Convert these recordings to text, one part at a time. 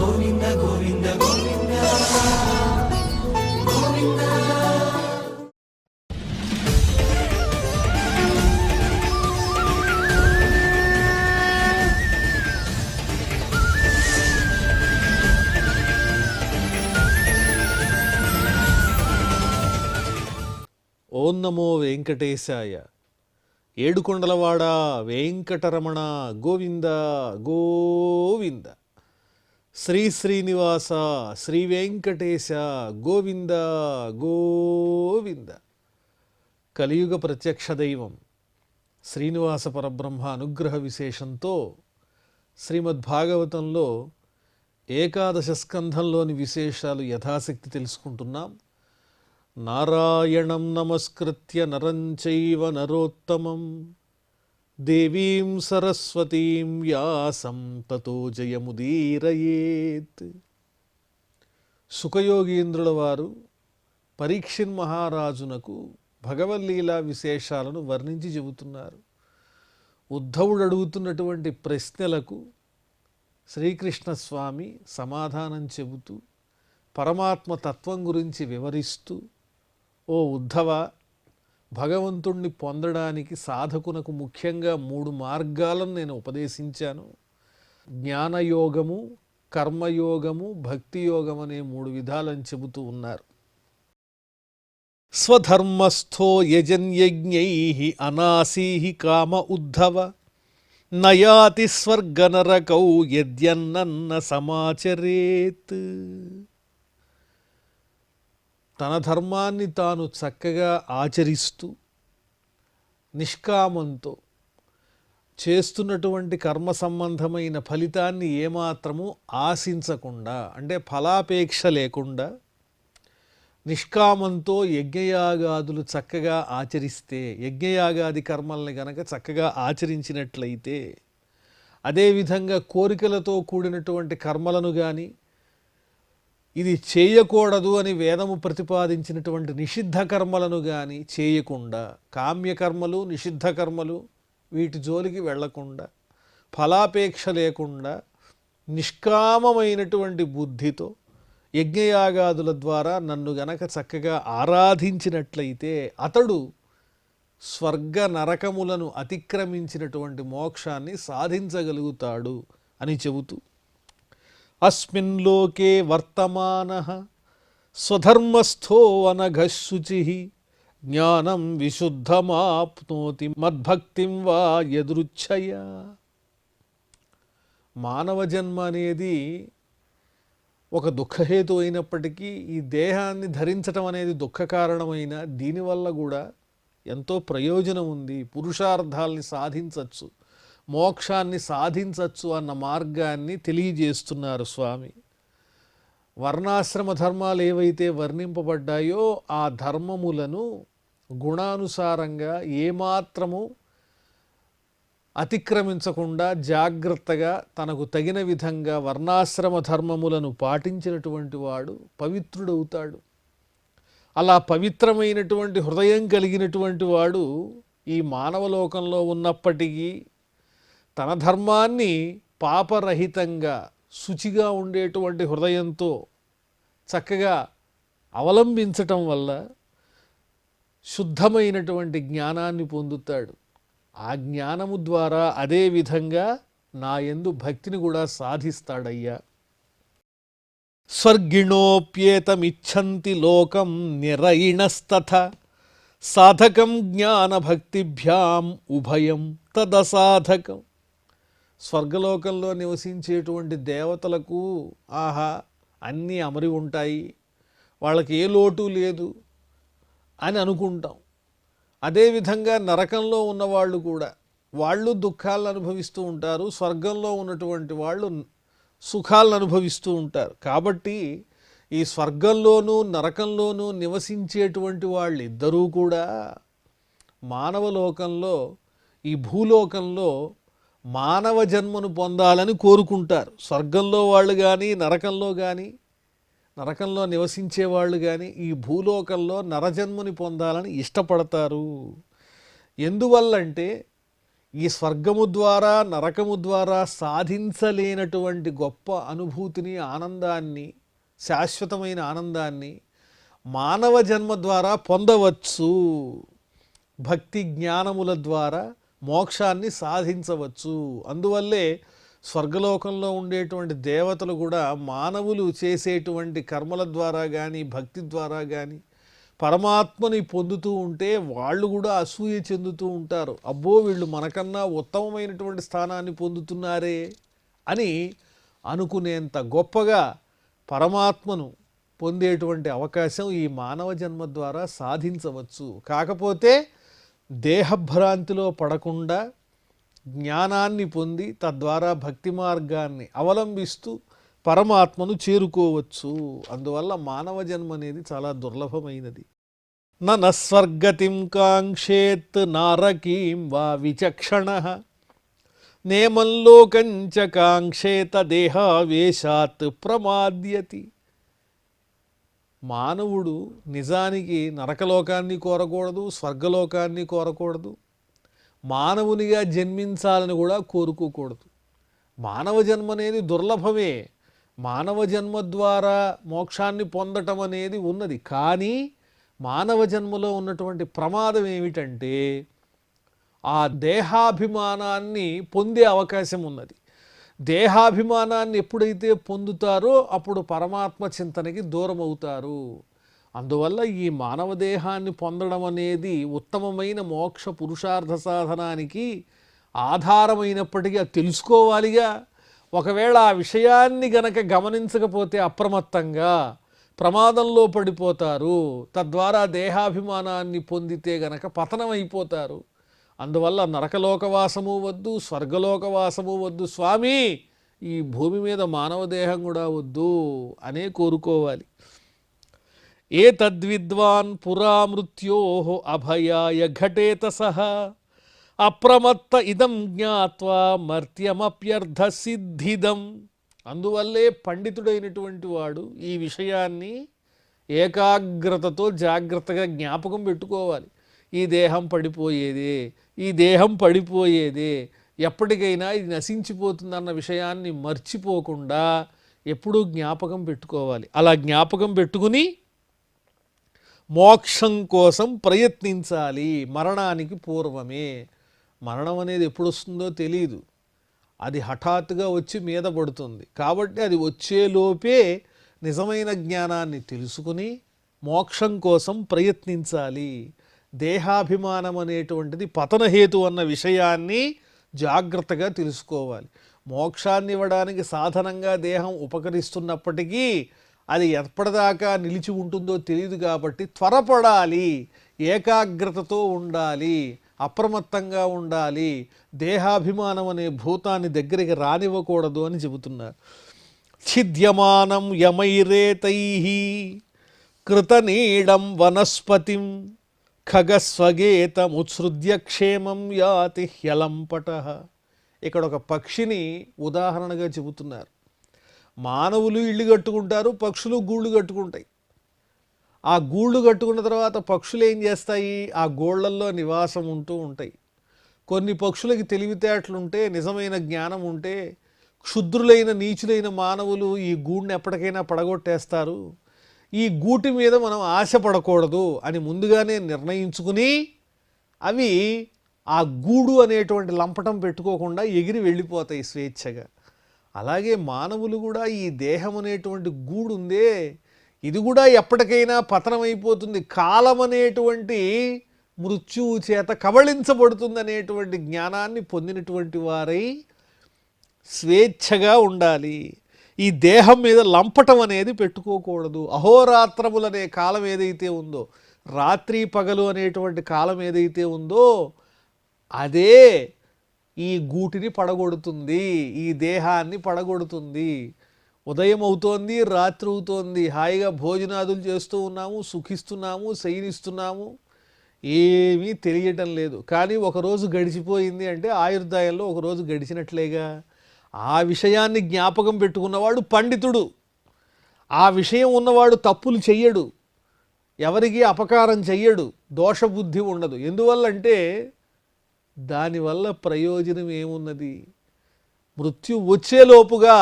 ఓం నమో వెంకటేశాయ. ఏడుకొండలవాడ వెంకటరమణ గోవింద గోవింద. శ్రీ శ్రీనివాస శ్రీ వెంకటేశ గోవింద గోవింద. కలియుగ ప్రత్యక్ష దైవం శ్రీనివాస పరబ్రహ్మ అనుగ్రహ విశేషంతో శ్రీమద్భాగవతంలో ఏకాదశ స్కంధంలోని విశేషాలు యథాశక్తి తెలుసుకుంటున్నాం. నారాయణం నమస్కృత్య నరం చైవ నరోత్తమం దేవీం సరస్వతీం వ్యాసం తతో జయముదీరయేత్. సుఖయోగీంద్రుల వారు పరీక్షిన్ మహారాజునకు భగవల్లీలా విశేషాలను వర్ణించి చెబుతున్నారు. ఉద్ధవుడు అడుగుతున్నటువంటి ప్రశ్నలకు శ్రీకృష్ణస్వామి సమాధానం చెబుతూ పరమాత్మ తత్వం గురించి వివరిస్తూ, ఓ ఉద్ధవ, భగవంతుణ్ణి పొందడానికి సాధకునకు ముఖ్యంగా 3 మార్గాలను నేను ఉపదేశించాను. జ్ఞానయోగము, కర్మయోగము, భక్తి యోగం అనే 3 విధాలని చెబుతూ ఉన్నారు. స్వధర్మస్థో యజన్యజ్ఞైః అనాసీః కామ ఉద్ధవ నయాతి స్వర్గనరకౌ యద్యన్నన్న సమాచరేత్. తన ధర్మాన్ని తాను చక్కగా ఆచరిస్తూ నిష్కామంతో చేస్తున్నటువంటి కర్మ సంబంధమైన ఫలితాన్ని ఏమాత్రము ఆశించకుండా, అంటే ఫలాపేక్ష లేకుండా నిష్కామంతో యజ్ఞయాగాదులు చక్కగా ఆచరిస్తే, యజ్ఞయాగాది కర్మల్ని గనక చక్కగా ఆచరించినట్లయితే, అదేవిధంగా కోరికలతో కూడినటువంటి కర్మలను కానీ, ఇది చేయకూడదు అని వేదము ప్రతిపాదించినటువంటి నిషిద్ధ కర్మలను కానీ చేయకుండా, కామ్యకర్మలు నిషిద్ధ కర్మలు వీటి జోలికి వెళ్లకుండా, ఫలాపేక్ష లేకుండా నిష్కామమైనటువంటి బుద్ధితో యజ్ఞయాగాదుల ద్వారా నన్ను గనక చక్కగా ఆరాధించినట్లయితే అతడు స్వర్గ నరకములను అతిక్రమించినటువంటి మోక్షాన్ని సాధించగలుగుతాడు అని చెబుతూ, అస్మిన్ లోకే వర్తమానః స్వధర్మస్థో అనఘః శుచిః జ్ఞానం విశుద్ధమాప్నోతి మద్భక్తిం వా యదృచ్ఛయా. మానవ జన్మ అనేది ఒక దుఃఖహేతు అయినప్పటికీ, ఈ దేహాన్ని ధరించటం అనేది దుఃఖ కారణమైన, దీనివల్ల కూడా ఎంతో ప్రయోజనం ఉంది, పురుషార్థాల్ని సాధించవచ్చు, మోక్షాన్ని సాధించవచ్చు అన్న మార్గాన్ని తెలియజేస్తున్నారు స్వామి. వర్ణాశ్రమ ధర్మాలు ఏవైతే వర్ణింపబడ్డాయో ఆ ధర్మములను గుణానుసారంగా ఏమాత్రము అతిక్రమించకుండా జాగ్రత్తగా తనకు తగిన విధంగా వర్ణాశ్రమ ధర్మములను పాటించినటువంటి వాడు పవిత్రుడవుతాడు. అలా పవిత్రమైనటువంటి హృదయం కలిగినటువంటి వాడు ఈ మానవలోకంలో ఉన్నప్పటికీ తన ధర్మాన్ని పాపరహితంగా శుచిగా ఉండేటువంటి హృదయంతో చక్కగా అవలంబించటం వల్ల శుద్ధమైనటువంటి జ్ఞానాన్ని పొందుతాడు. ఆ జ్ఞానము ద్వారా అదే విధంగా నా యందు భక్తిని కూడా సాధిస్తాడయ్యా. స్వర్గిణోప్యేతమిచ్చంతి లోకం నిరయిణస్తథ సాధకం జ్ఞానభక్తిభ్యాం ఉభయం తదసాధకం. స్వర్గలోకంలో నివసించేటువంటి దేవతలకు ఆహా అన్నీ అమరి ఉంటాయి, వాళ్ళకి ఏ లోటు లేదు అని అనుకుంటాం. అదేవిధంగా నరకంలో ఉన్నవాళ్ళు కూడా వాళ్ళు దుఃఖాలను అనుభవిస్తూ ఉంటారు, స్వర్గంలో ఉన్నటువంటి వాళ్ళు సుఖాలను అనుభవిస్తూ ఉంటారు. కాబట్టి ఈ స్వర్గంలోనూ నరకంలోనూ నివసించేటువంటి వాళ్ళిద్దరూ కూడా మానవలోకంలో, ఈ భూలోకంలో మానవ జన్మను పొందాలని కోరుకుంటారు. స్వర్గంలో వాళ్ళు కానీ నరకంలో కానీ, నరకంలో నివసించే వాళ్ళు కానీ ఈ భూలోకంలో నరజన్మని పొందాలని ఇష్టపడతారు. ఎందువల్లంటే ఈ స్వర్గము ద్వారా నరకము ద్వారా సాధించలేనటువంటి గొప్ప అనుభూతిని, ఆనందాన్ని, శాశ్వతమైన ఆనందాన్ని మానవ జన్మ ద్వారా పొందవచ్చు. భక్తి జ్ఞానముల ద్వారా మోక్షాన్ని సాధించవచ్చు. అందువల్లే స్వర్గలోకంలో ఉండేటువంటి దేవతలు కూడా మానవులు చేసేటువంటి కర్మల ద్వారా కానీ భక్తి ద్వారా కానీ పరమాత్మని పొందుతూ ఉంటే వాళ్ళు కూడా అసూయ చెందుతూ ఉంటారు. అబ్బో, వీళ్ళు మనకన్నా ఉత్తమమైనటువంటి స్థానాన్ని పొందుతున్నారే అని అనుకునేంత గొప్పగా పరమాత్మను పొందేటువంటి అవకాశం ఈ మానవ జన్మ ద్వారా సాధించవచ్చు. కాకపోతే దేహభ్రాంతిలో పడకుండా జ్ఞానాన్ని పొంది తద్వారా భక్తి మార్గాన్ని అవలంబిస్తూ పరమాత్మను చేరుకోవచ్చు. అందువల్ల మానవ జన్మ అనేది చాలా దుర్లభమైనది. న స్వర్గతిం కాంక్షేత్ నారకీం వా విచక్షణః నేమల్లోకంచ కాంక్షేత దేహావేశాత్ ప్రమాద్యతి. మానవుడు నిజానికి నరకలోకాన్ని కోరకూడదు, స్వర్గలోకాన్ని కోరకూడదు, మానవునిగా జన్మించాలని కూడా కోరుకోకూడదు. మానవ జన్మ అనేది దుర్లభమే. మానవ జన్మ ద్వారా మోక్షాన్ని పొందటం అనేది ఉన్నది. కానీ మానవ జన్మలో ఉన్నటువంటి ప్రమాదం ఏమిటంటే ఆ దేహాభిమానాన్ని పొందే అవకాశం ఉన్నది. దేహాభిమానాన్ని ఎప్పుడైతే పొందుతారో అప్పుడు పరమాత్మ చింతనకి దూరం అవుతారు. అందువల్ల ఈ మానవ దేహాన్ని పొందడం అనేది ఉత్తమమైన మోక్ష పురుషార్థ సాధనానికి ఆధారమైనప్పటికీ అది తెలుసుకోవాలిగా. ఒకవేళ ఆ విషయాన్ని గనక గమనించకపోతే అప్రమత్తంగా ప్రమాదంలో పడిపోతారు. తద్వారా దేహాభిమానాన్ని పొందితే గనక పతనం అయిపోతారు. అందువల్ల నరకలోకవాసము వద్దు, స్వర్గలోకవాసము వద్దు స్వామి, ఈ భూమి మీద మానవ దేహం కూడా వద్దు అనే కోరుకోవాలి. ఏ తద్విద్వాన్ పురా మృత్యోః అభయాయ ఘటేత సహ అప్రమత్త ఇదం జ్ఞాత్వా మర్త్యమప్యర్థ సిద్ధిదం. అందువల్లే పండితుడైనటువంటి వాడు ఈ విషయాన్ని ఏకాగ్రతతో జాగ్రత్తగా జ్ఞాపకం పెట్టుకోవాలి. ఈ దేహం పడిపోయేదే, ఈ దేహం పడిపోయేదే, ఎప్పటికైనా ఇది నశించిపోతుందన్న విషయాన్ని మర్చిపోకుండా ఎప్పుడూ జ్ఞాపకం పెట్టుకోవాలి. అలా జ్ఞాపకం పెట్టుకుని మోక్షం కోసం ప్రయత్నించాలి. మరణానికి పూర్వమే. మరణం అనేది ఎప్పుడు వస్తుందో తెలియదు, అది హఠాత్తుగా వచ్చి మీద పడుతుంది. కాబట్టి అది వచ్చేలోపే నిజమైన జ్ఞానాన్ని తెలుసుకుని మోక్షం కోసం ప్రయత్నించాలి. దేహాభిమానం అనేటువంటిది పతనహేతు అన్న విషయాన్ని జాగ్రత్తగా తెలుసుకోవాలి. మోక్షాన్ని ఇవ్వడానికి సాధనంగా దేహం ఉపకరిస్తున్నప్పటికీ అది ఎప్పటిదాకా నిలిచి ఉంటుందో తెలియదు. కాబట్టి త్వరపడాలి, ఏకాగ్రతతో ఉండాలి, అప్రమత్తంగా ఉండాలి. దేహాభిమానం అనే భూతాన్ని దగ్గరికి రానివ్వకూడదు అని చెబుతున్నారు. ఛిద్యమానం యమైరేతైః కృతనీడం వనస్పతిం ఖగస్వగేతముత్సృజ్య క్షేమం యాతి హ్యలంపటః. ఇక్కడ ఒక పక్షిని ఉదాహరణగా చెబుతున్నారు. మానవులు ఇళ్ళు కట్టుకుంటారు, పక్షులు గూళ్ళు కట్టుకుంటాయి. ఆ గూళ్ళు కట్టుకున్న తర్వాత పక్షులు ఏం చేస్తాయి? ఆ గోళ్లల్లో నివాసం ఉంటూ ఉంటాయి. కొన్ని పక్షులకి తెలివితేటలుంటే, నిజమైన జ్ఞానం ఉంటే, క్షుద్రులైన నీచులైన మానవులు ఈ గూడుని ఎప్పటికైనా పడగొట్టేస్తారు. ఈ గూటి మీద మనం ఆశపడకూడదు అని ముందుగానే నిర్ణయించుకుని అవి ఆ గూడు అనేటువంటి లంపటం పెట్టుకోకుండా ఎగిరి వెళ్ళిపోతాయి స్వేచ్ఛగా. అలాగే మానవులు కూడా ఈ దేహం అనేటువంటి గూడు ఉందే, ఇది కూడా ఎప్పటికైనా పతనమైపోతుంది. కాలం అనేటువంటి మృత్యువు చేత కబళించబడుతుంది అనేటువంటి జ్ఞానాన్ని పొందినటువంటి వారై స్వేచ్ఛగా ఉండాలి. ఈ దేహం మీద లంపటం అనేది పెట్టుకోకూడదు. అహోరాత్రములనే కాలం ఏదైతే ఉందో, రాత్రి పగలు అనేటువంటి కాలం ఏదైతే ఉందో అదే ఈ గూటిని పడగొడుతుంది, ఈ దేహాన్ని పడగొడుతుంది. ఉదయం అవుతోంది, రాత్రి అవుతోంది, హాయిగా భోజనాదులు చేస్తూ ఉన్నాము, సుఖిస్తున్నాము, శయనిస్తున్నాము, ఏమీ తెలియటం లేదు. కానీ ఒకరోజు గడిచిపోయింది అంటే ఆయుర్దాయంలో ఒకరోజు గడిచినట్లేగా. ఆ విషయాన్ని జ్ఞాపకం పెట్టుకున్నవాడు పండితుడు. ఆ విషయం ఉన్నవాడు తప్పులు చెయ్యడు, ఎవరికి అపకారం చెయ్యడు, దోషబుద్ధి ఉండదు. ఎందువల్లంటే దానివల్ల ప్రయోజనం ఏమున్నది? మృత్యు వచ్చేలోపుగా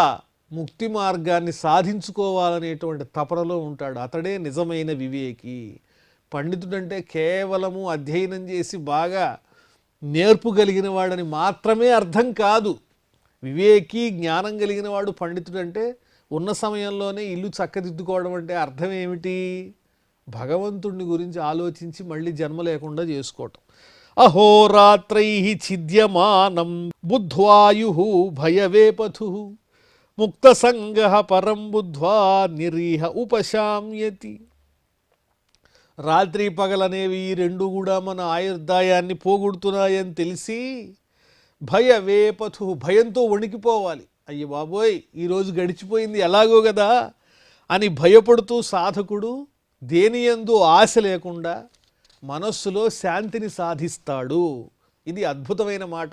ముక్తి మార్గాన్ని సాధించుకోవాలనేటువంటి తపనలో ఉంటాడు. అతడే నిజమైన వివేకి. పండితుడంటే కేవలము అధ్యయనం చేసి బాగా నేర్పు కలిగిన వాడని మాత్రమే అర్థం కాదు. వివేకి, జ్ఞానం కలిగిన వాడు పండితుడంటే ఉన్న సమయంలోనే ఇల్లు చక్కదిద్దుకోవడం అంటే అర్థం ఏమిటి? భగవంతుడిని గురించి ఆలోచించి మళ్ళీ జన్మ లేకుండా చేసుకోవటం. అహోరాత్రై ఛిద్యమానం బుద్ధ్వాయు భయవేపథు ముక్త సంగ పరం బుద్ధ్వా నిరీహ ఉపశామ్యతి. రాత్రి పగలనేవి ఈ రెండు కూడా మన ఆయుర్దాయాన్ని పోగొడుతున్నాయని తెలిసి భయవేపథు, భయంతో వణికిపోవాలి. అయ్య బాబోయ్, ఈరోజు గడిచిపోయింది ఎలాగో కదా అని భయపడుతూ సాధకుడు దేనియందు ఆశ లేకుండా మనస్సులో శాంతిని సాధిస్తాడు. ఇది అద్భుతమైన మాట.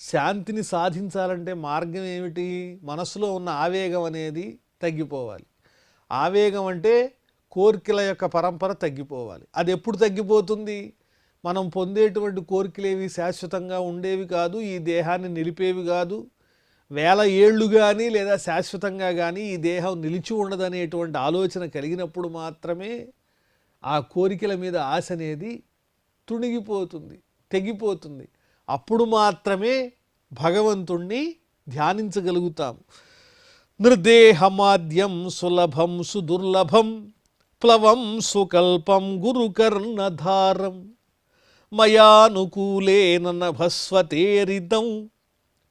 శాంతిని సాధించాలంటే మార్గం ఏమిటి? మనస్సులో ఉన్న ఆవేగం అనేది తగ్గిపోవాలి. ఆవేగం అంటే కోరికల యొక్క పరంపర తగ్గిపోవాలి. అది ఎప్పుడు తగ్గిపోతుంది? మనం పొందేటువంటి కోరికలేవి శాశ్వతంగా ఉండేవి కాదు, ఈ దేహాన్ని నిలిపేవి కాదు. వేల ఏళ్ళు కానీ లేదా శాశ్వతంగా కానీ ఈ దేహం నిలిచి ఉండదనేటువంటి ఆలోచన కలిగినప్పుడు మాత్రమే ఆ కోరికల మీద ఆశ అనేది తుణిగిపోతుంది, తెగిపోతుంది. అప్పుడు మాత్రమే భగవంతుణ్ణి ధ్యానించగలుగుతాం. నిర్దేహమాద్యం సులభం సుదుర్లభం ప్లవం సుకల్పం గురుకర్ణధారం మయానుకూలేన నభస్వతేరిదం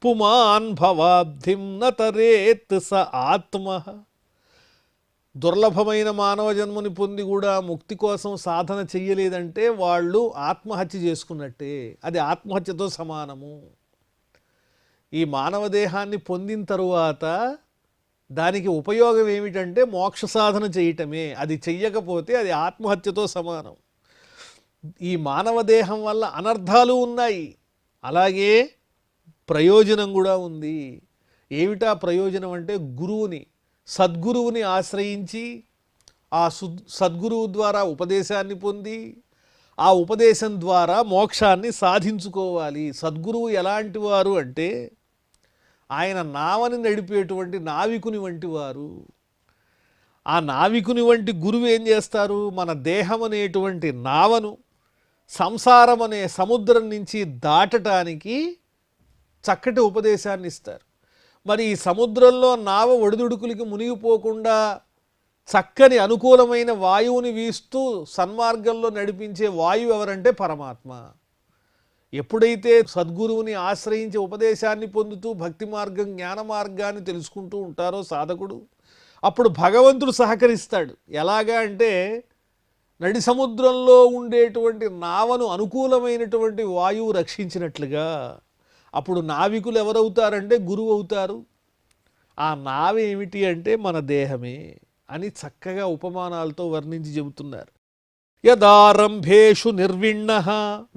పుమాన్ భవాబ్ధిం నతరేత్ స ఆత్మ. దుర్లభమైన మానవ జన్మని పొంది కూడా ముక్తి కోసం సాధన చెయ్యలేదంటే వాళ్ళు ఆత్మహత్య చేసుకున్నట్టే. అది ఆత్మహత్యతో సమానము. ఈ మానవ దేహాన్ని పొందిన తరువాత దానికి ఉపయోగం ఏమిటంటే మోక్ష సాధన చేయటమే. అది చెయ్యకపోతే అది ఆత్మహత్యతో సమానం. ఈ మానవ దేహం వల్ల అనర్థాలు ఉన్నాయి, అలాగే ప్రయోజనం కూడా ఉంది. ఏమిటా ప్రయోజనం అంటే గురువుని, సద్గురువుని ఆశ్రయించి ఆ సద్గురువు ద్వారా ఉపదేశాన్ని పొంది ఆ ఉపదేశం ద్వారా మోక్షాన్ని సాధించుకోవాలి. సద్గురువు ఎలాంటి వారు అంటే ఆయన నావని నడిపేటువంటి నావికుని వంటి వారు. ఆ నావికుని వంటి గురువు ఏం చేస్తారు? మన దేహం అనేటువంటి నావను సంసారం అనే సముద్రం నుంచి దాటడానికి చక్కటి ఉపదేశాన్ని ఇస్తారు. మరి ఈ సముద్రంలో నావ ఒడిదుడుకులకి మునిగిపోకుండా చక్కని అనుకూలమైన వాయువుని వీస్తూ సన్మార్గంలో నడిపించే వాయువు ఎవరంటే పరమాత్మ. ఎప్పుడైతే సద్గురువుని ఆశ్రయించి ఉపదేశాన్ని పొందుతూ భక్తి మార్గం, జ్ఞాన మార్గాన్ని తెలుసుకుంటూ ఉంటారో సాధకుడు, అప్పుడు భగవంతుడు సహకరిస్తాడు. ఎలాగా అంటే నడి సముద్రంలో ఉండేటువంటి నావను అనుకూలమైనటువంటి వాయువు రక్షించినట్లుగా అప్పుడు నావికులు ఎవరవుతారంటే గురువు అవుతారు. ఆ నావ ఏమిటి అంటే మన దేహమే అని చక్కగా ఉపమానాలతో వర్ణించి చెబుతున్నారు. యదారంభేషు నిర్విణ్ణః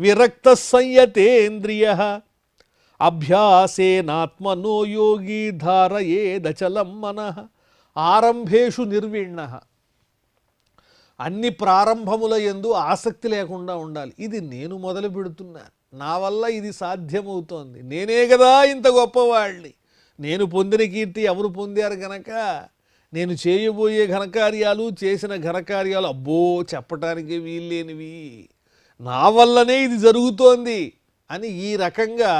విరక్తః సంయతేంద్రియః అభ్యాసేనాత్మనో యోగి ధారయేదచలం మనః. ఆరంభేషు నిర్విణ్ణః, అన్ని ప్రారంభముల యందు ఆసక్తి లేకుండా ఉండాలి. ఇది నేను మొదలు పెడుతున్నాను, నా వల్ల ఇది సాధ్యమవుతోంది, నేనే కదా ఇంత గొప్పవాళ్ళని, నేను పొందిన కీర్తి ఎవరు పొందారు కనుక నేను చేయబోయే ఘనకార్యాలు, చేసిన ఘనకార్యాలు అబ్బో చెప్పటానికి వీల్లేనివి, నా వల్లనే ఇది జరుగుతోంది అని ఈ రకంగా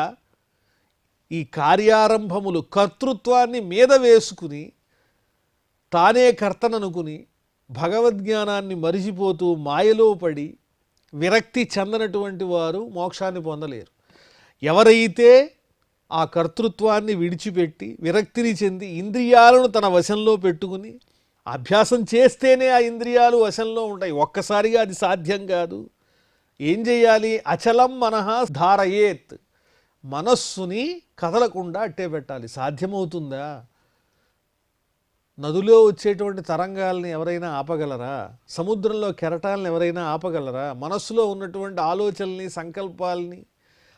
ఈ కార్యారంభములు కర్తృత్వాన్ని మీద వేసుకుని తానే కర్తననుకుని భగవద్జ్ఞానాన్ని మరిచిపోతూ మాయలో పడి విరక్తి చెందనటువంటి వారు మోక్షాన్ని పొందలేరు. ఎవరైతే ఆ కర్తృత్వాన్ని విడిచిపెట్టి విరక్తిని చెంది ఇంద్రియాలను తన వశంలో పెట్టుకుని అభ్యాసం చేస్తేనే ఆ ఇంద్రియాలు వశంలో ఉంటాయి. ఒక్కసారిగా అది సాధ్యం కాదు. ఏం చేయాలి? అచలం మనః ధారయేత్, మనస్సుని కదలకుండా అట్టే పెట్టాలి. సాధ్యమవుతుందా? నదిలో వచ్చేటువంటి తరంగాల్ని ఎవరైనా ఆపగలరా? సముద్రంలో కెరటాలను ఎవరైనా ఆపగలరా? మనస్సులో ఉన్నటువంటి ఆలోచనల్ని, సంకల్పాలని,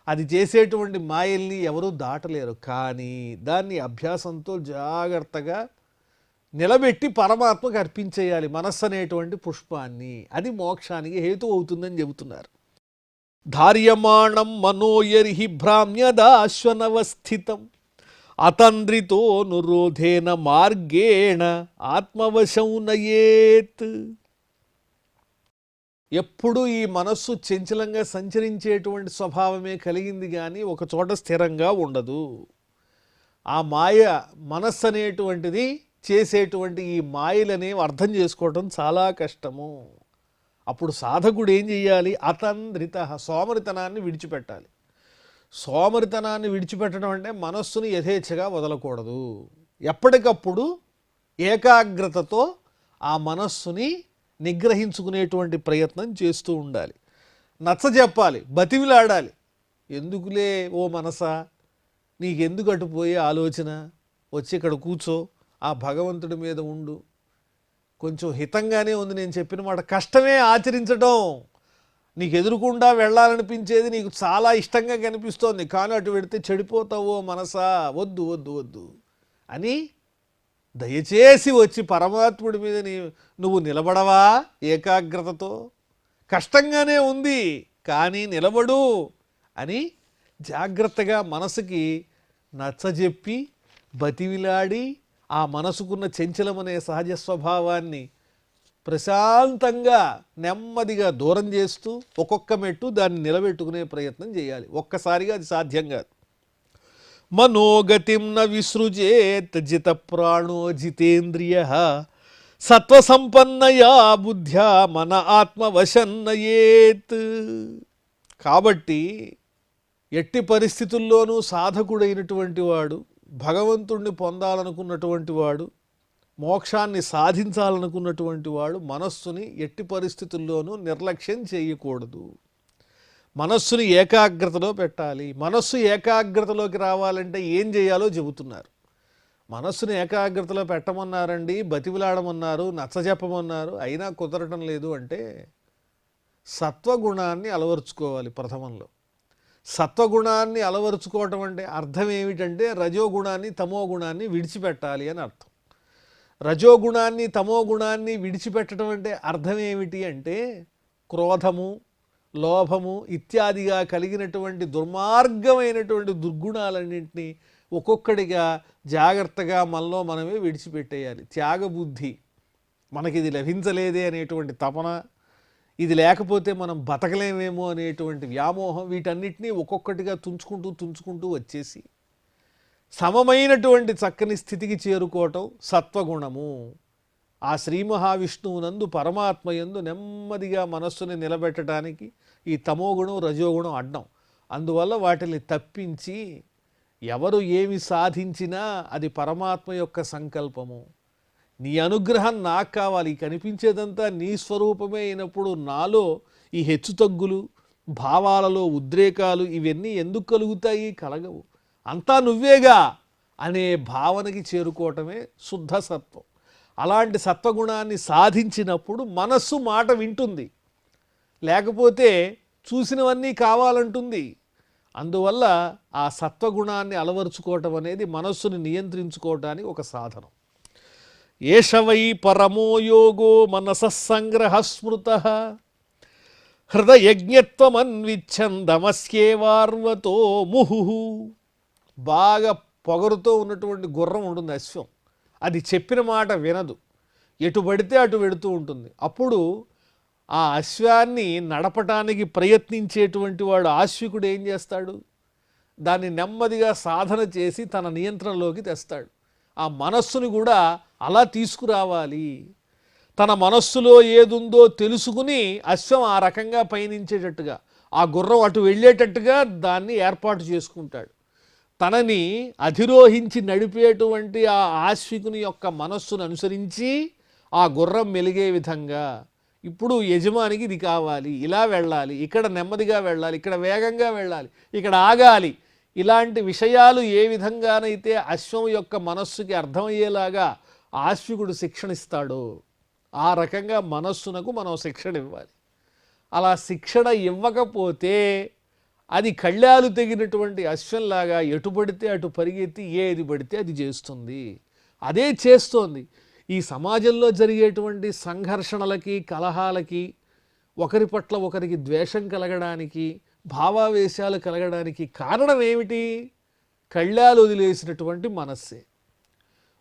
అది చేసేటువంటి మాయల్ని ఎవరూ దాటలేరు. కానీ దాన్ని అభ్యాసంతో జాగ్రత్తగా నిలబెట్టి పరమాత్మకు అర్పించేయాలి మనస్సు అనేటువంటి పుష్పాన్ని. అది మోక్షానికి హేతు అవుతుందని చెబుతున్నారు. ధార్యమాణం మనోయర్హి భ్రామ్యదాశ్వనవస్థితం అతంద్రితో నురోధేన మార్గేణ ఆత్మవశం నయేత్. ఎప్పుడు ఈ మనస్సు చంచలంగా సంచరించేటువంటి స్వభావమే కలిగింది కానీ ఒక చోట స్థిరంగా ఉండదు. ఆ మాయ మనస్సు అనేటువంటిది చేసేటువంటి ఈ మాయలనేవి అర్థం చేసుకోవటం చాలా కష్టము. అప్పుడు సాధకుడు ఏం చెయ్యాలి? అతంద్రిత, సోమరితనాన్ని విడిచిపెట్టాలి. సోమరితనాన్ని విడిచిపెట్టడం అంటే మనస్సుని యథేచ్ఛగా వదలకూడదు. ఎప్పటికప్పుడు ఏకాగ్రతతో ఆ మనస్సుని నిగ్రహించుకునేటువంటి ప్రయత్నం చేస్తూ ఉండాలి. నచ్చజెప్పాలి, బతిమిలాడాలి. ఎందుకులే ఓ మనసా, నీకెందుకు అటుపోయే ఆలోచన, వచ్చి ఇక్కడ కూర్చో, ఆ భగవంతుడి మీద ఉండు, కొంచెం హితంగానే ఉంది నేను చెప్పిన మాట, కష్టమే ఆచరించడం. నీకు ఎదురుకుండా వెళ్ళాలనిపించేది నీకు చాలా ఇష్టంగా కనిపిస్తోంది, కానీ అటు పెడితే చెడిపోతావో మనసా, వద్దు వద్దు వద్దు అని దయచేసి వచ్చి పరమాత్ముడి మీద నువ్వు నిలబడవా ఏకాగ్రతతో? కష్టంగానే ఉంది కానీ నిలబడు అని జాగ్రత్తగా మనసుకి నచ్చజెప్పి బతివిలాడి ఆ మనసుకున్న చంచలమనే సహజ స్వభావాన్ని ప్రశాంతంగా నెమ్మదిగా దూరం చేస్తూ ఒక్కొక్క మెట్టు దాన్ని నిలబెట్టుకునే ప్రయత్నం చేయాలి. ఒక్కసారిగా అది సాధ్యం కాదు. మనోగతిం న విసృజేత్ జిత ప్రాణో జితేంద్రియ సత్వసంపన్నయా బుద్ధ్యా మన ఆత్మవశన్నయేత్. కాబట్టి ఎట్టి పరిస్థితుల్లోనూ సాధకుడైనటువంటి వాడు, భగవంతుణ్ణి పొందాలనుకున్నటువంటి వాడు, మోక్షాన్ని సాధించాలనుకున్నటువంటి వాడు మనస్సుని ఎట్టి పరిస్థితుల్లోనూ నిర్లక్ష్యం చేయకూడదు. మనస్సుని ఏకాగ్రతలో పెట్టాలి. మనస్సు ఏకాగ్రతలోకి రావాలంటే ఏం చేయాలో చెబుతున్నారు. మనస్సుని ఏకాగ్రతలో పెట్టమన్నారండి, బతివిలాడమన్నారు, నచ్చజెప్పమన్నారు, అయినా కుదరటం లేదు అంటే సత్వగుణాన్ని అలవరుచుకోవాలి. ప్రథమంలో సత్వగుణాన్ని అలవరుచుకోవటం అంటే అర్థం ఏమిటంటే రజోగుణాన్ని తమోగుణాన్ని విడిచిపెట్టాలి అని అర్థం. రజోగుణాన్ని తమోగుణాన్ని విడిచిపెట్టడం అంటే అర్థం ఏమిటి అంటే క్రోధము, లోభము ఇత్యాదిగా కలిగినటువంటి దుర్మార్గమైనటువంటి దుర్గుణాలన్నింటినీ ఒక్కొక్కడిగా జాగ్రత్తగా మనలో మనమే విడిచిపెట్టేయాలి. త్యాగబుద్ధి, మనకిది లభించలేదే అనేటువంటి తపన, ఇది లేకపోతే మనం బతకలేమేమో అనేటువంటి వ్యామోహం, వీటన్నిటినీ ఒక్కొక్కటిగా తుంచుకుంటూ వచ్చేసి సమమైనటువంటి చక్కని స్థితికి చేరుకోవటం సత్వగుణము. ఆ శ్రీ మహావిష్ణువునందు పరమాత్మయందు నెమ్మదిగా మనస్సుని నిలబెట్టడానికి ఈ తమోగుణం రజోగుణం అడ్డం. అందువల్ల వాటిని తప్పించి ఎవరు ఏమి సాధించినా అది పరమాత్మ యొక్క సంకల్పము. నీ అనుగ్రహం నాకు కావాలి, కనిపించేదంతా నీ స్వరూపమే అయినప్పుడు నాలో ఈ హెచ్చుతగ్గులు, భావాలలో ఉద్రేకాలు ఇవన్నీ ఎందుకు కలుగుతాయి? కలగవు. అంతా నువ్వేగా అనే భావనకి చేరుకోవటమే శుద్ధ సత్వం. అలాంటి సత్వగుణాన్ని సాధించినప్పుడు మనస్సు మాట వింటుంది, లేకపోతే చూసినవన్నీ కావాలంటుంది. అందువల్ల ఆ సత్వగుణాన్ని అలవరుచుకోవటం అనేది మనస్సుని నియంత్రించుకోవటానికి ఒక సాధనం. ఏష వై పరమో యోగో మనసః సంగ్రహ స్మృతః హృదయజ్ఞత్వమన్విచ్ఛందమస్యేవార్వతో ముహుః. బాగా పొగరుతో ఉన్నటువంటి గుర్రం ఉంటుంది అశ్వం, అది చెప్పిన మాట వినదు, ఎటు పడితే అటు వెడుతూ ఉంటుంది. అప్పుడు ఆ అశ్వాన్ని నడపటానికి ప్రయత్నించేటువంటి వాడు ఆశ్వికుడు ఏం చేస్తాడు? దాన్ని నెమ్మదిగా సాధన చేసి తన నియంత్రణలోకి తెస్తాడు. ఆ మనస్సుని కూడా అలా తీసుకురావాలి. తన మనస్సులో ఏదుందో తెలుసుకుని అశ్వం ఆ రకంగా పయనించేటట్టుగా, ఆ గుర్రం అటు వెళ్ళేటట్టుగా దాన్ని ఏర్పాటు చేసుకుంటాడు. తనని అధిరోహించి నడిపేటువంటి ఆ ఆశ్వికుని యొక్క మనస్సును అనుసరించి ఆ గుర్రం మెలిగే విధంగా ఇప్పుడు యజమానికి ఇది కావాలి, ఇలా వెళ్ళాలి, ఇక్కడ నెమ్మదిగా వెళ్ళాలి, ఇక్కడ వేగంగా వెళ్ళాలి, ఇక్కడ ఆగాలి. ఇలాంటి విషయాలు ఏ విధంగానైతే అశ్వం యొక్క మనస్సుకి అర్థమయ్యేలాగా ఆశ్వికుడు శిక్షణ ఇస్తాడో ఆ రకంగా మనస్సునకు మనం శిక్షణ ఇవ్వాలి. అలా శిక్షణ ఇవ్వకపోతే అది కళ్ళాలు తెగినటువంటి అశ్వంలాగా ఎటు పడితే అటు పరిగెత్తి ఏది పడితే అది చేస్తుంది. అదే చేస్తోంది. ఈ సమాజంలో జరిగేటువంటి సంఘర్షణలకి, కలహాలకి, ఒకరి పట్ల ఒకరికి ద్వేషం కలగడానికి, భావావేశాలు కలగడానికి కారణం ఏమిటి? కళ్ళాలు వదిలేసినటువంటి మనస్సే.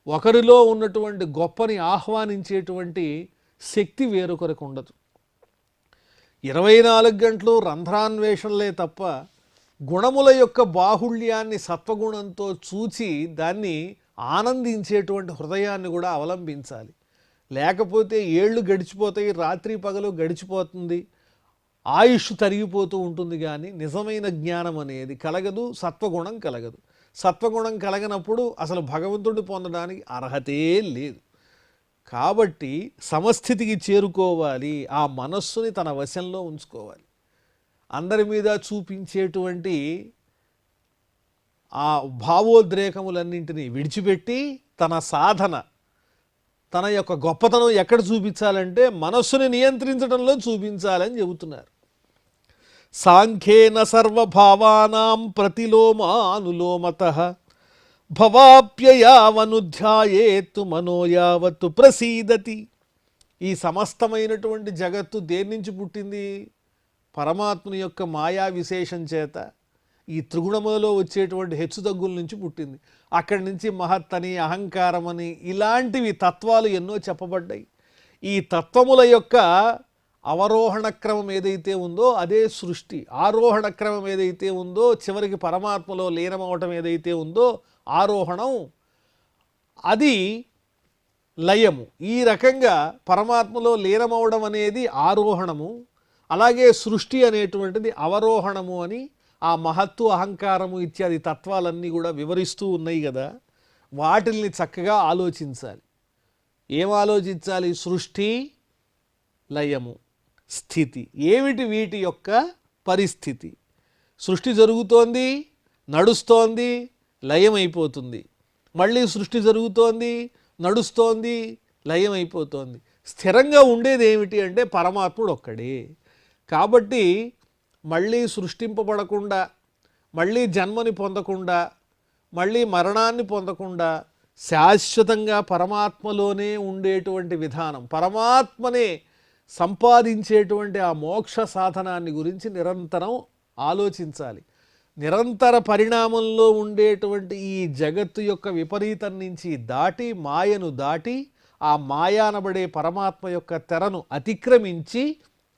ఒకరిలో ఉన్నటువంటి గొప్పని ఆహ్వానించేటువంటి శక్తి వేరొకరికి ఉండదు. 24 గంటలు రంధ్రాన్వేషణలే తప్ప గుణముల యొక్క బాహుళ్యాన్ని సత్వగుణంతో చూచి దాన్ని ఆనందించేటువంటి హృదయాన్ని కూడా అవలంబించాలి. లేకపోతే ఏళ్ళు గడిచిపోతాయి, రాత్రి పగలు గడిచిపోతుంది, ఆయుష్ తరిగిపోతూ ఉంటుంది, కానీ నిజమైన జ్ఞానం అనేది కలగదు, సత్వగుణం కలగదు. సత్వగుణం కలగనప్పుడు అసలు భగవంతుడిని పొందడానికి అర్హతే లేదు. కాబట్టి సమస్థితికి చేరుకోవాలి, ఆ మనస్సుని తన వశంలో ఉంచుకోవాలి. అందరి మీద చూపించేటువంటి ఆ భావోద్రేకములన్నింటినీ విడిచిపెట్టి తన సాధన, తన యొక్క గొప్పతనం ఎక్కడ చూపించాలంటే మనస్సుని నియంత్రించడంలో చూపించాలని చెబుతున్నారు. సాంఖ్యేన సర్వభావానాం ప్రతిలోమానులోమతః భవాప్యయావనుధ్యాయేత్తు మనోయావత్తు ప్రసీదతి. ఈ సమస్తమైనటువంటి జగత్తు దేని నుంచి పుట్టింది? పరమాత్మని యొక్క మాయా విశేషం చేత ఈ త్రిగుణములలో వచ్చేటువంటి హెచ్చుతగ్గుల నుంచి పుట్టింది. అక్కడి నుంచి మహత్తని, అహంకారమని ఇలాంటివి తత్వాలు ఎన్నో చెప్పబడ్డాయి. ఈ తత్వముల యొక్క అవరోహణ క్రమం ఏదైతే ఉందో అదే సృష్టి, ఆరోహణ క్రమం ఏదైతే ఉందో చివరికి పరమాత్మలో లీనమవటం ఏదైతే ఉందో ఆరోహణం, అది లయము. ఈ రకంగా పరమాత్మలో లీనమవడం అనేది ఆరోహణము, అలాగే సృష్టి అనేటువంటిది అవరోహణము అని ఆ మహత్తు, అహంకారము ఇత్యాది తత్వాలన్నీ కూడా వివరిస్తూ ఉన్నాయి కదా. వాటిల్ని చక్కగా ఆలోచించాలి. ఏం ఆలోచించాలి? సృష్టి, లయము, స్థితి ఏమిటి? వీటి యొక్క పరిస్థితి. సృష్టి జరుగుతోంది, నడుస్తోంది, లయం అయిపోతుంది. మళ్ళీ సృష్టి జరుగుతోంది, నడుస్తోంది, లయం అయిపోతోంది. స్థిరంగా ఉండేది ఏమిటి అంటే పరమాత్ముడు ఒక్కడే. కాబట్టి మళ్ళీ సృష్టింపబడకుండా, మళ్ళీ జన్మని పొందకుండా, మళ్ళీ మరణాన్ని పొందకుండా శాశ్వతంగా పరమాత్మలోనే ఉండేటువంటి విధానం, పరమాత్మనే సంపాదించేటువంటి ఆ మోక్ష సాధనాన్ని గురించి నిరంతరం ఆలోచించాలి. నిరంతర పరిణామంలో ఉండేటువంటి ఈ జగత్తు యొక్క విపరీతం నుంచి దాటి, మాయను దాటి, ఆ మాయానబడే పరమాత్మ యొక్క తెరను అతిక్రమించి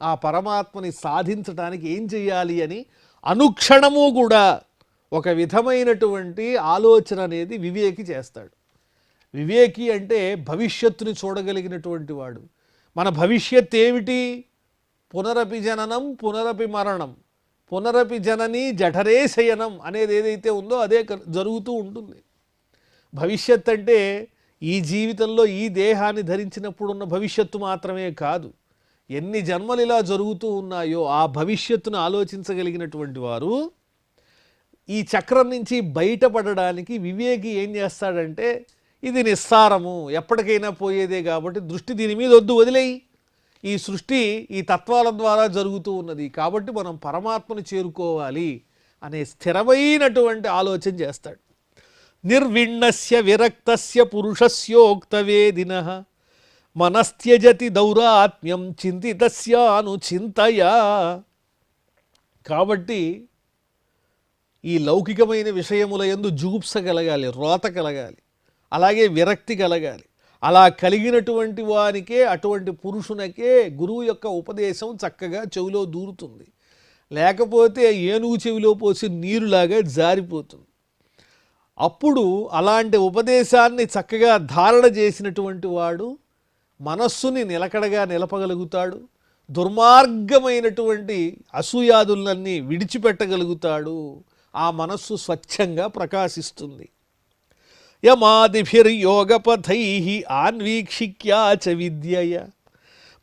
ఆ పరమాత్మని సాధించడానికి ఏం చేయాలి అని అనుక్షణము కూడా ఒక విధమైనటువంటి ఆలోచన అనేది వివేకి చేస్తాడు. వివేకి అంటే భవిష్యత్తుని చూడగలిగినటువంటి వాడు. మన భవిష్యత్ ఏమిటి? పునరపి జననం, పునరపి మరణం, పునరపి జనని జఠరే శయనం అనేది ఏదైతే ఉందో అదే జరుగుతూ ఉంటుంది. భవిష్యత్ అంటే ఈ జీవితంలో ఈ దేహాన్ని ధరించినప్పుడు ఉన్న భవిష్యత్తు మాత్రమే కాదు, ఎన్ని జన్మలు ఇలా జరుగుతూ ఉన్నాయో ఆ భవిష్యత్తును ఆలోచించగలిగినటువంటి వారు ఈ చక్రం నుంచి బయటపడడానికి వివేకి ఏం చేస్తాడంటే, ఇది నిస్సారము, ఎప్పటికైనా పోయేదే కాబట్టి దృష్టి దీని మీద వద్దు, వదిలేయి. ఈ సృష్టి ఈ తత్వాల ద్వారా జరుగుతూ ఉన్నది కాబట్టి మనం పరమాత్మను చేరుకోవాలి అనే స్థిరమైనటువంటి ఆలోచన చేస్తాడు. నిర్విణ్ణస్య విరక్తస్య పురుషస్యోక్తవేదినః మనస్త్యజతి దౌరాత్మ్యం చింతితస్యాను చింతయా. కాబట్టి ఈ లౌకికమైన విషయముల యందు జుగుప్స కలగాలి, రోత కలగాలి, అలాగే విరక్తి కలగాలి. అలా కలిగినటువంటి వానికే, అటువంటి పురుషునకే గురువు యొక్క ఉపదేశం చక్కగా చెవిలో దూరుతుంది. లేకపోతే ఏనుగు చెవిలో పోసి నీరులాగా జారిపోతుంది. అప్పుడు అలాంటి ఉపదేశాన్ని చక్కగా ధారణ చేసినటువంటి వాడు మనస్సుని నిలకడగా నిలపగలుగుతాడు, దుర్మార్గమైనటువంటి అసూయాదులన్నీ విడిచిపెట్టగలుగుతాడు. ఆ మనస్సు స్వచ్ఛంగా ప్రకాశిస్తుంది. యమాదిభిర్యోగపథైః ఆన్వీక్షిక్యా చ విద్యయ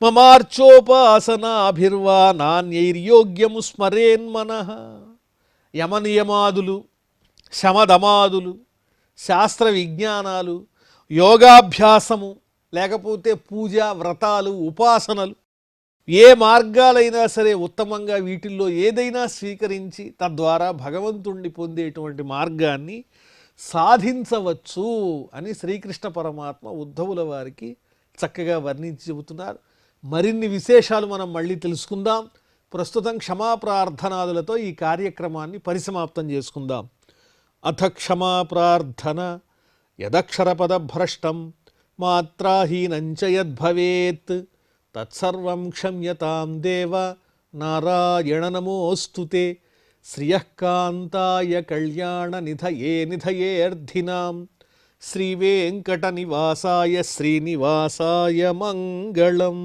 మమార్చోపాసనాభిర్వా నాన్యైర్యోగ్యము స్మరేన్మనః. యమనియమాదులు, శమదమాదులు, శాస్త్ర విజ్ఞానాలు, యోగాభ్యాసము, లేకపోతే పూజ, వ్రతాలు, ఉపాసనలు, ఏ మార్గాలైనా సరే ఉత్తమంగా వీటిల్లో ఏదైనా స్వీకరించి తద్వారా భగవంతుణ్ణి పొందేటువంటి మార్గాన్ని సాధించవచ్చు అని శ్రీకృష్ణ పరమాత్మ ఉద్ధవుల వారికి చక్కగా వర్ణించి చెబుతున్నారు. మరిన్ని విశేషాలు మనం మళ్ళీ తెలుసుకుందాం. ప్రస్తుతం క్షమాప్రార్థనాదులతో ఈ కార్యక్రమాన్ని పరిసమాప్తం చేసుకుందాం. అథ క్షమాప్రార్థన. యదక్షరపదభ్రష్టం మాత్రాహీనం చ యద్భవేత్ తత్సర్వం క్షమ్యతాం దేవ నారాయణ నమోస్తుతే. శ్రియఃకాంతాయ కళ్యాణ నిధయే నిధయేర్థినాం శ్రీవేంకటనివాసాయ శ్రీనివాసాయ మంగళం.